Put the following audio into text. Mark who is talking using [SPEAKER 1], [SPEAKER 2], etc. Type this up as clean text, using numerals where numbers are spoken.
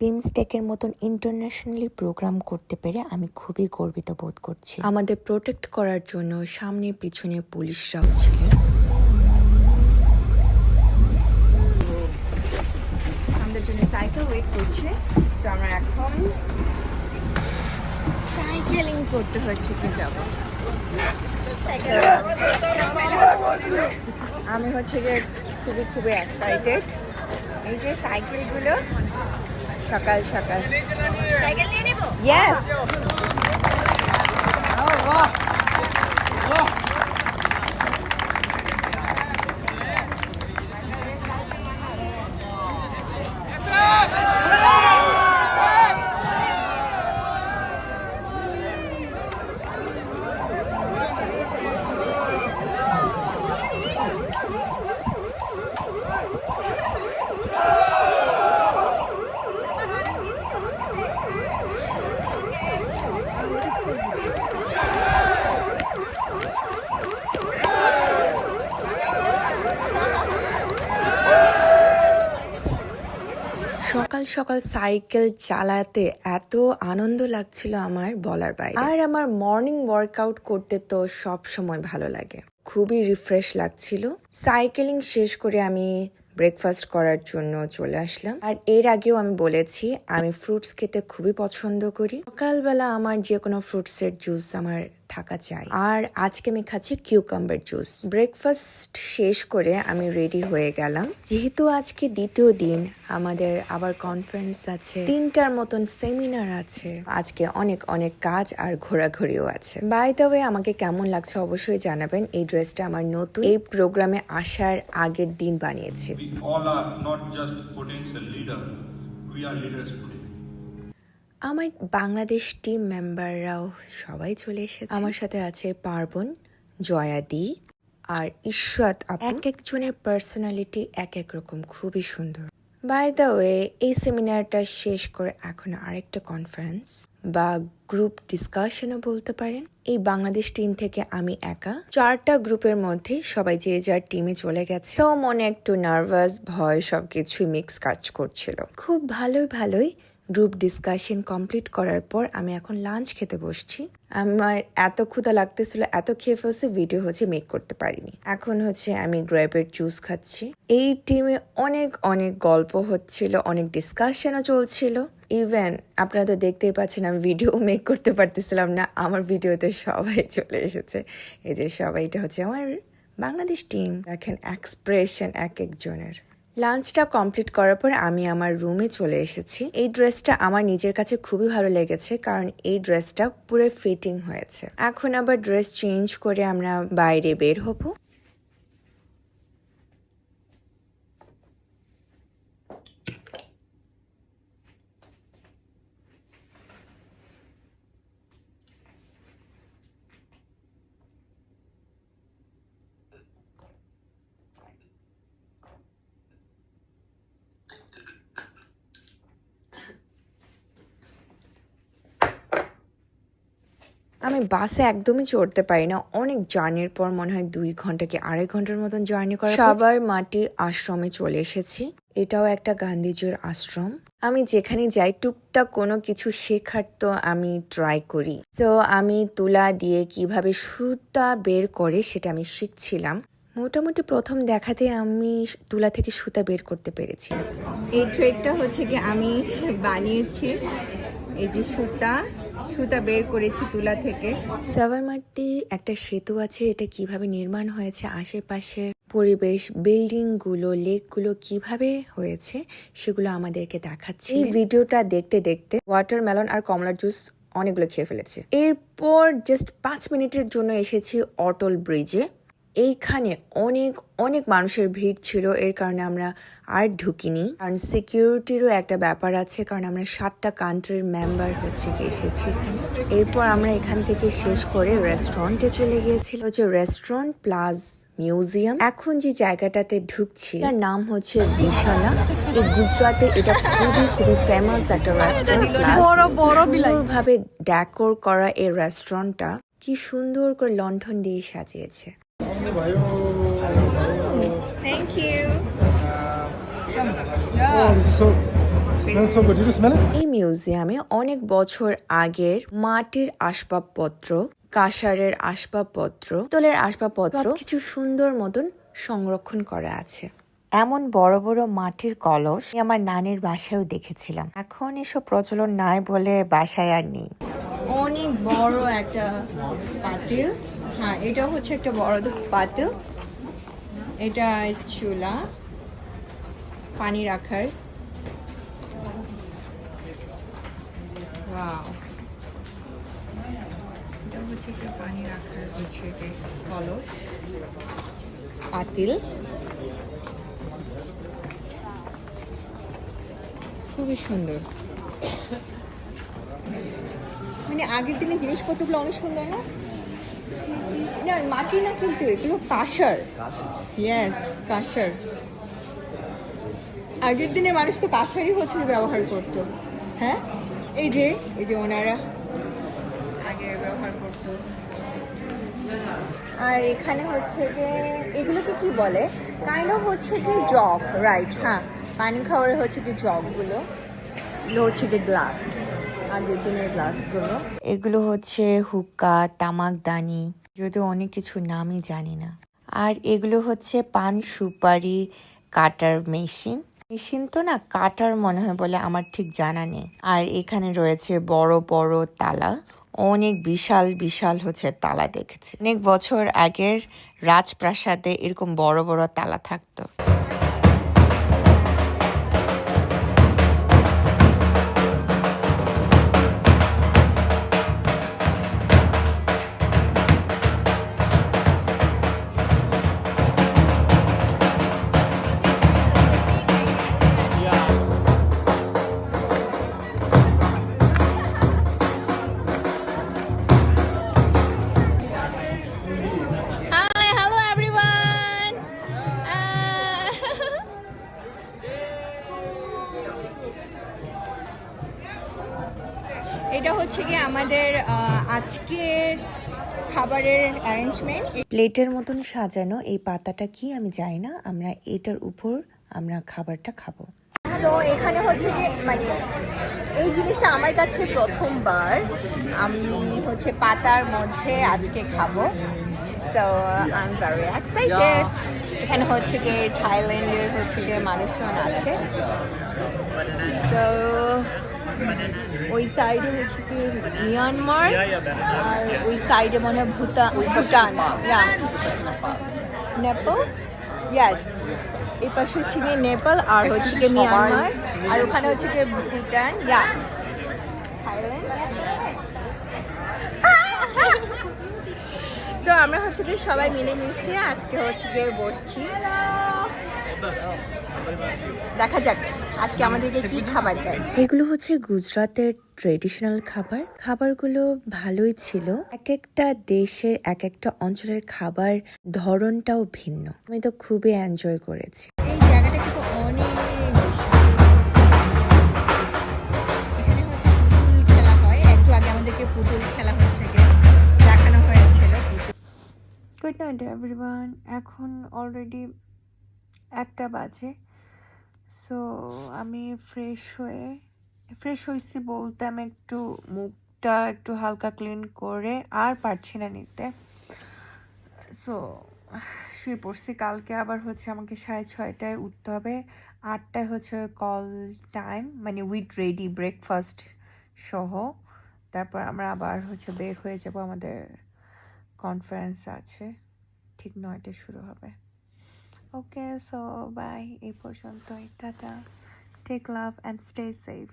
[SPEAKER 1] বিমস্টেকের মতন internationally programme করতে পেরে আমি খুবই গর্বিত বোধ করছি। আমাদের প্রোটেক্ট করার জন্য সামনে পিছনে পুলিশরাও ছিলেন।
[SPEAKER 2] আমাদের জন্য সাইকেল ওয়েট করছে, তো আমরা এখন সাইকেলিং করতে হচ্ছে কি যাবো। আমি হচ্ছে যে খুবই এক্সাইটেড। এই যে সাইকেলগুলো সকাল সকাল সাইকেল নিয়ে নেব। ইয়েস,
[SPEAKER 1] সকাল সকাল সাইকেল চালাতে এত আনন্দ লাগছিল আমার বলার বাইরে। আর আমার মর্নিং ওয়ার্কআউট করতে তো সব সময় ভালো লাগে, খুবই রিফ্রেশ লাগছিল। সাইকেলিং শেষ করে আমি ব্রেকফাস্ট করার জন্য চলে আসলাম। আর এর আগেও আমি বলেছি আমি ফ্রুটস খেতে খুবই পছন্দ করি। সকালবেলা আমার যে কোনো ফ্রুটসের জুস আমার থাকা চাই। আর আজকে আমি খাচ্ছি কিউকাম্বার জুস। ব্রেকফাস্ট শেষ করে আমি রেডি হয়ে গেলাম। যেহেতু আজকে দ্বিতীয় দিন, আমাদের আবার কনফারেন্স আছে, 3টার মতন সেমিনার আছে। আজকে অনেক অনেক কাজ আর ঘোরাঘুরিও আছে। বাই দ্য ওয়ে, আমাকে কেমন লাগছে অবশ্যই জানাবেন। এই ড্রেসটা আমার নতুন, এই প্রোগ্রামে আসার আগের দিন বানিয়েছি।
[SPEAKER 3] We all are not just potential leader, we are leaders today.
[SPEAKER 1] আমার বাংলাদেশ টিম মেম্বাররাও সবাই চলে এসেছে। আমার সাথে আছে পার্বণ, জয়াদি আর ইশরাত আপু। এক একজনের পার্সোনালিটি এক এক রকম, খুবই সুন্দর। বাই দ্য ওয়ে, এই সেমিনারটা শেষ করে এখন আরেকটা কনফারেন্স বা গ্রুপ ডিসকাশনও বলতে পারেন। এই বাংলাদেশ টিম থেকে আমি একা, 4টা গ্রুপের মধ্যে সবাই যে যার টিমে চলে গেছে। তো মনে একটু নার্ভাস, ভয় সবকিছুই মিক্স কাজ করছিল। খুব ভালোই গ্রুপ ডিসকাশন কমপ্লিট করার পর আমি এখন লাঞ্চ খেতে বসছি। আমার এত ক্ষুধা লাগতেছিল, এত খেয়ে ফেলছি, ভিডিও মেক করতে পারিনি। এখন আমি গ্রেপের জুস খাচ্ছি। এই টিমে অনেক গল্প হচ্ছিল, অনেক ডিসকাশনও চলছিল। ইভেন আপনারা তো দেখতেই পাচ্ছেন আমি ভিডিও মেক করতে পারতেছিলাম না, আমার ভিডিওতে সবাই চলে এসেছে। এই যে সবাই, এটা আমার বাংলাদেশ টিম। দেখেন এক্সপ্রেশন এক একজনের। লাঞ্চটা কমপ্লিট করার পর আমি আমার রুমে চলে এসেছি। এই ড্রেসটা আমার নিজের কাছে খুবই ভালো লেগেছে, কারণ এই ড্রেসটা পুরো ফিটিং হয়েছে। এখন আবার ড্রেস চেঞ্জ করে আমরা বাইরে বের হব। আমি বাসে একদমই চড়তে পারি না, অনেক জার্নির পর মনে হয় 2 ঘন্টা কি 2.5 ঘন্টার মতন জার্নি করা। সাবার মাটি আশ্রমে চলে এসেছি। এটাও একটা গান্ধীজির আশ্রম। আমি যেখানে যাই টুকটাক কোনো কিছু শেখার তো আমি ট্রাই করি। তো আমি তুলা দিয়ে কিভাবে সুতা বের করে সেটা আমি শিখছিলাম। মোটামুটি প্রথম দেখাতে আমি তুলা থেকে সুতা বের করতে পেরেছি।
[SPEAKER 2] এই ট্রেকটা কি আমি বানিয়েছি। এই যে সুতা বের করেছি তুলা থেকে।
[SPEAKER 1] সাবরমতী একটা সেতু আছে, এটা কিভাবে নির্মাণ হয়েছে, আশেপাশে পরিবেশ, বিল্ডিং গুলো, লেক গুলো কিভাবে হয়েছে সেগুলো আমাদেরকে দেখাচ্ছে। এই ভিডিওটা দেখতে দেখতে ওয়াটারমেলন আর কমলার জুস অনেকগুলো খেয়ে ফেলেছে। এরপর জাস্ট 5 মিনিটের জন্য এসেছি অটল ব্রিজে। এইখানে অনেক মানুষের ভিড় ছিল, এর কারণে আমরা আর ঢুকিনি, কারণ সিকিউরিটিরও একটা ব্যাপার আছে, কারণ আমরা 7টা কান্ট্রির মেম্বার এসেছি এখানে। এরপর আমরা এখান থেকে শেষ করে রেস্টুরেন্টে চলে গিয়েছিল, রেস্টুরেন্ট প্লাস মিউজিয়াম। এখন যে জায়গাটাতে ঢুকছি তার নাম বিশালা। এই গুজরাটে এটা খুবই ফেমাস একটা রেস্টুরেন্ট, প্লাস সুন্দরভাবে ডেকোর করা এই রেস্টুরেন্টটা কি সুন্দর করে লণ্ঠন দিয়ে সাজিয়েছে।
[SPEAKER 2] Thank you.
[SPEAKER 4] Oh, this is Smells so good. Did you smell it?
[SPEAKER 1] এই মিউজিয়ামে অনেক বছর আগের মাটির আসবাবপত্র, কাঁসারের আসবাবপত্র, পিতলের আসবাবপত্র কিছু সুন্দর মতন সংরক্ষণ করা আছে। এমন বড় বড় মাটির কলস আমি আমার নানির বাসায়ও দেখেছিলাম। এখন এসব প্রচলন নাই বলে বাসায় আর নেই।
[SPEAKER 2] অনেক বড় একটা পাতিল, হ্যাঁ এটা হচ্ছে একটা বড় পাতিল, এটা চুলা পানি রাখার। ওয়াও, এটা হচ্ছে একটা পানি রাখার হচ্ছে যে কলস পাতিল, খুবই সুন্দর। মানে আগের দিনের জিনিসপত্রগুলো অনেক সুন্দর না? না মাটি না, কিন্তু এগুলো কাঁসার। ইয়েস, কাঁসার। আগের দিনের মানুষ তো কাঁসারই হচ্ছে ব্যবহার করতো। হ্যাঁ, এই যে ওনারা আগে ব্যবহার করতো। আর এখানে হচ্ছে যে এগুলোকে কি বলে, কাইন্ড অফ হচ্ছে কি জগ, রাইট? হ্যাঁ, পানি খাওয়ার হচ্ছে কি জগগুলো, এগুলো হচ্ছে কি গ্লাস, আগের দিনের গ্লাসগুলো।
[SPEAKER 1] এগুলো হচ্ছে হুক্কা, তামাকদানি, যদিও অনেক কিছু নামই জানি না। আর এগুলো হচ্ছে পান সুপারি কাটার মেশিন। মেশিন তো না, কাটার মনে হয় বলে, আমার ঠিক জানা নেই। আর এখানে রয়েছে বড় বড় তালা, অনেক বিশাল বিশাল হচ্ছে তালা দেখেছি। অনেক বছর আগের রাজপ্রাসাদে এরকম বড় বড় তালা থাকতো।
[SPEAKER 2] Hi, hello everyone. এটা হচ্ছে কি আমাদের আজকের খাবারের অ্যারেঞ্জমেন্ট।
[SPEAKER 1] প্লেটের মতন সাজানো এই পাতাটা কি আমি জানি না, আমরা এটার উপর আমরা খাবারটা খাবো।
[SPEAKER 2] তো এখানে হচ্ছে কি মানে এই জিনিসটা আমার কাছে প্রথমবার, আমি হচ্ছে পাতার মধ্যে আজকে খাবো। So I am very excited. এখানে হচ্ছে কি থাইল্যান্ডের হচ্ছে কি মানুষজন আছে। সো ওই সাইডে হচ্ছে কি মিয়ানমার, আর ওই সাইডে মনে হয় ভুটান, নেপাল। ইয়াস, এই পাশে হচ্ছে গিয়ে নেপাল, আর হচ্ছে গিয়ে মিয়ানমার, আর ওখানে হচ্ছে গিয়ে ভুটান, থাইল্যান্ড। তো আমরা হচ্ছে গিয়ে সবাই মিলেমিশে আজকে হচ্ছে গিয়ে বসছি। দেখা যাক আজকে আমাদেরকে কি খাবার দেয়।
[SPEAKER 1] এগুলো হচ্ছে গুজরাতের ট্রেডিশনাল খাবার। খাবারগুলো ভালোই ছিল। এক একটা দেশের এক একটা অঞ্চলের খাবার ধরনটাও ভিন্ন। আমি তো খুবই এনজয় করেছি।
[SPEAKER 2] এই জায়গাটা কিন্তু অনেক বিশাল। এখানে হচ্ছে পুতুল খেলা হয়, একটু আগে আমাদেরকে পুতুল খেলা হচ্ছে গিয়ে দেখানো হয়েছিল।
[SPEAKER 1] Good night everyone. এখন অলরেডি 1টা বাজে। সো আমি ফ্রেশ হয়েছি বলতে আমি একটু মুখটা একটু হালকা ক্লিন করে আর পারছি না নিতে। সো শুয়ে পড়ছি। কালকে আবার হচ্ছে আমাকে 6:30টায় উঠতে হবে, 8টায় হচ্ছে কল টাইম, মানে উইথ রেডি ব্রেকফাস্ট সহ। তারপর আমরা আবার হচ্ছে বের হয়ে যাব, আমাদের কনফারেন্স আছে, ঠিক 9টায় শুরু হবে। ওকে, সো বাই, এই পর্যন্তই, tata, take love and stay safe.